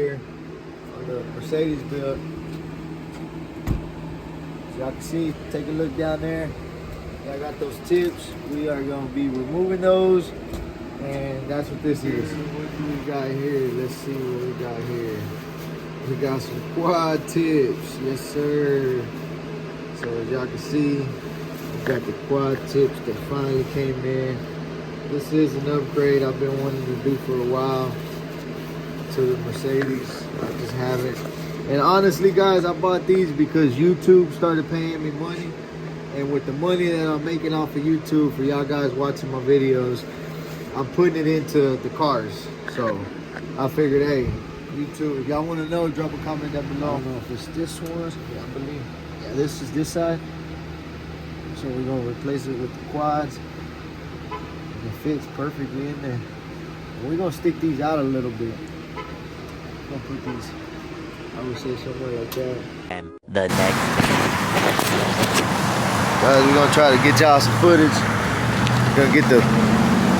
here on the Mercedes build. As y'all can see, take a look down there. I got those tips. We are gonna be removing those, and that's what this is. What do we got here? Let's see what we got here. We got some quad tips, yes sir. So as y'all can see, we got the quad tips that finally came in. This is an upgrade I've been wanting to do for a while to the Mercedes. I just haven't. And honestly guys, I bought these because YouTube started paying me money. And with the money that I'm making off of YouTube for y'all guys watching my videos, I'm putting it into the cars. So I figured, hey, YouTube, if y'all want to know, drop a comment down below. I don't know if it's this one. Yeah, I believe. Yeah, this is this side. So we're gonna replace it with the quads. And it fits perfectly in there. And we're gonna stick these out a little bit. We're gonna put these, I would say, somewhere like that. And the next. Guys, we're gonna try to get y'all some footage. We're gonna get the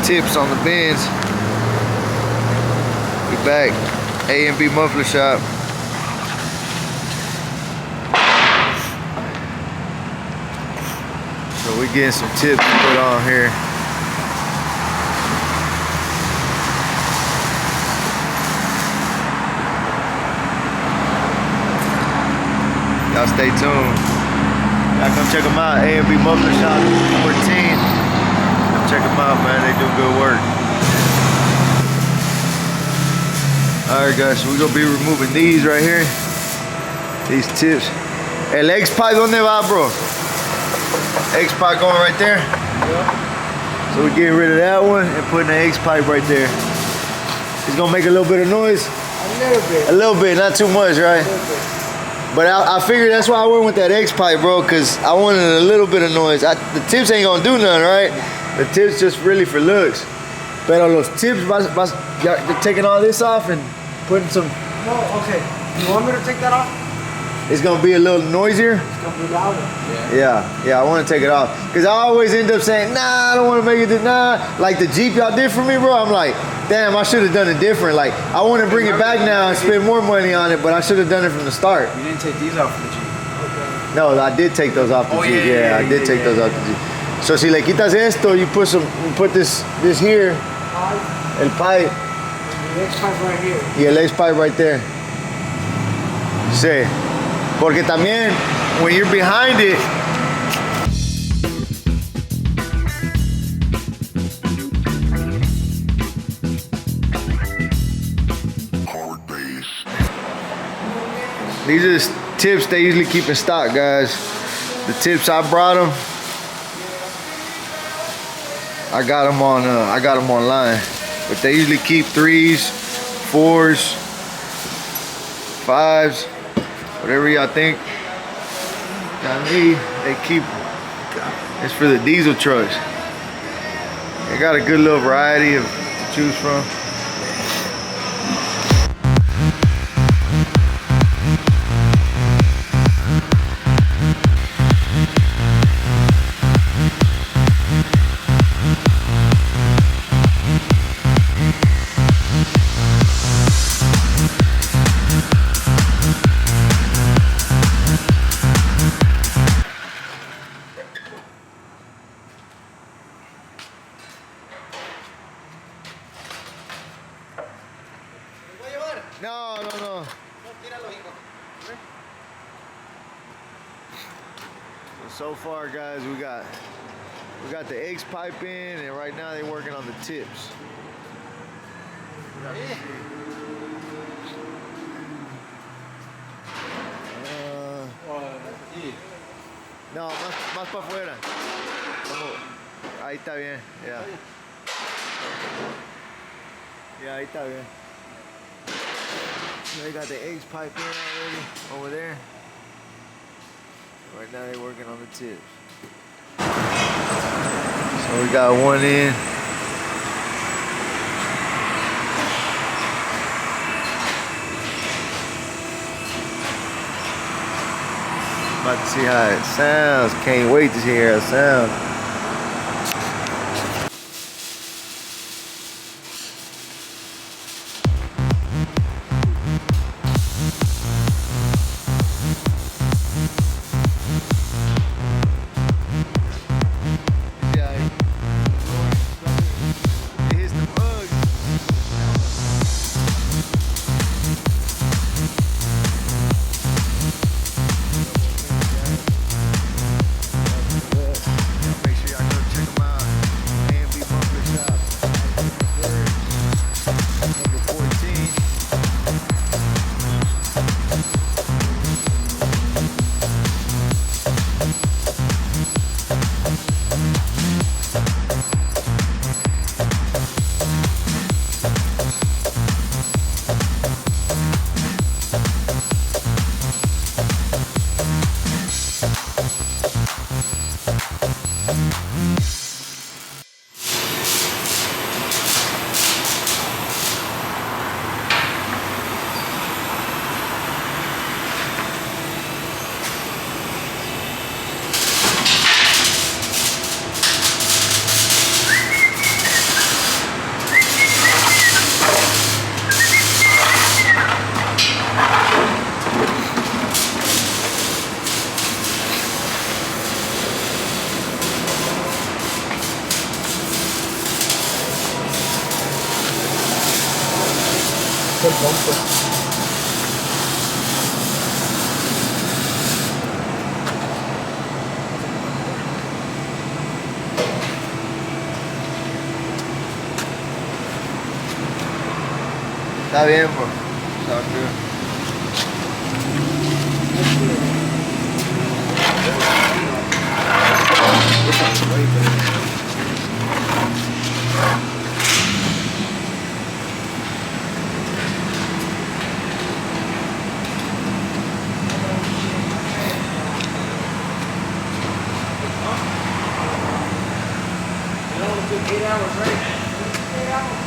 tips on the bins. We back. AMG muffler shop. So we're getting some tips to put on here. Y'all stay tuned. Y'all come check them out. AMG muffler shop 14. Come check them out, man. They do good work. Alright guys, so we're gonna be removing these right here. These tips. El X-Pipe, ¿dónde va, bro? X-Pipe going right there? Yeah. So we're getting rid of that one and putting the X-Pipe right there. It's gonna make a little bit of noise. A little bit. A little bit, not too much, right? But I figured that's why I went with that X-Pipe, bro, because I wanted a little bit of noise. The tips ain't gonna do nothing, right? The tips just really for looks. Pero los tips, you're taking all this off and putting some... No, okay. You want me to take that off? It's gonna be a little noisier? It's gonna be louder. Yeah, I wanna take it off. Cause I always end up saying, nah, I don't wanna make it, nah. Like the Jeep y'all did for me, bro, I'm like, damn, I should've done it different. Like, I wanna bring it back now and spend more money on it, but I should've done it from the start. You didn't take these off the Jeep. Okay. No, I did take those off the Jeep. Yeah, I did take those off the Jeep. So si le quitas esto, you put this here, el pipe. The X-Pipe right here. Y el X-Pipe right there. Sí. Porque también, when you're behind it, these are the tips they usually keep in stock, guys. The tips I brought them, I got them online. But they usually keep 3s, 4s, 5s, whatever y'all think y'all need, they keep. It's for the diesel trucks. They got a good little variety to choose from. No. So far, guys, we got the X-Pipe in, and right now they're working on the tips. No, más para afuera. Ahí está bien, ya. Yeah, ahí está bien. They got the X-Pipe in already over there. Right now they're working on the tips. So we got one in. About to see how it sounds. Can't wait to hear how it sounds. Está bien, bro. Sounds good. It only took 8 hours, right? 8 hours.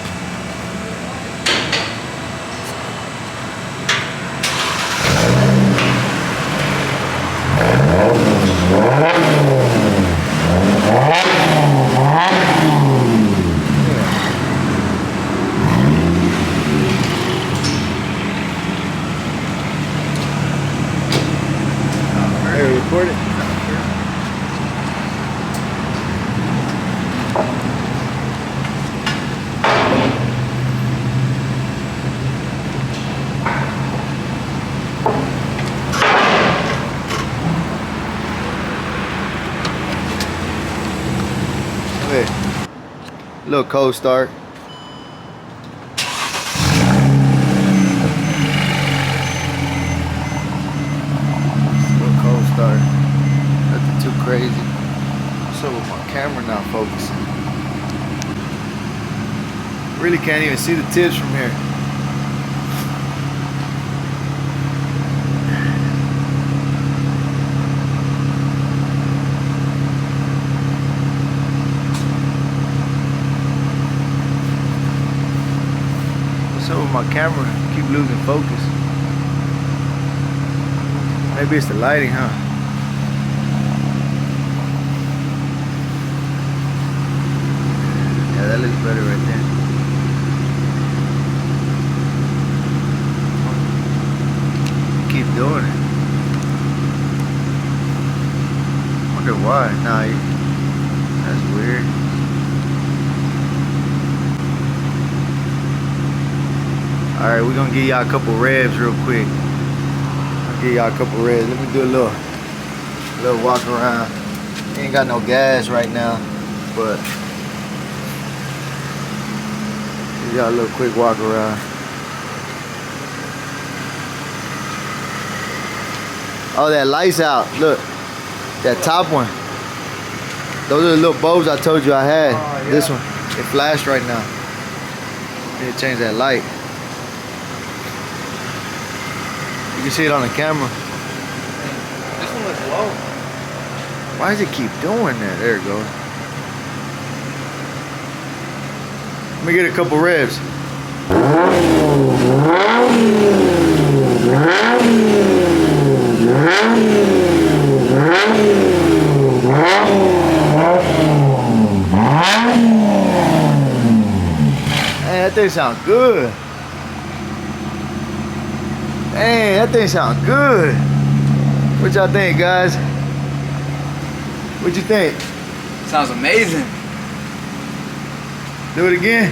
Hey, record it. Okay. Little cold start. Little cold start. Nothing too crazy. What's up with my camera not focusing? Really can't even see the tips from here. What's up with my camera? Keep losing focus. Maybe it's the lighting, huh? Yeah, that looks better right there. Keep doing it. Wonder why. Nah, that's weird. Alright, we're gonna give y'all a couple revs real quick. I'll give y'all a couple revs. Let me do a little walk around. Ain't got no gas right now, but give y'all a little quick walk around. Oh, that light's out. Look, that top one. Those are the little bulbs I told you I had. Oh, yeah. This one, it flashed right now. Need to change that light. You can see it on the camera. This one looks low. Why does it keep doing that? There it goes. Let me get a couple revs. Man, that thing sounds good. Dang, that thing sounds good. What y'all think, guys? What you think? Sounds amazing. Do it again.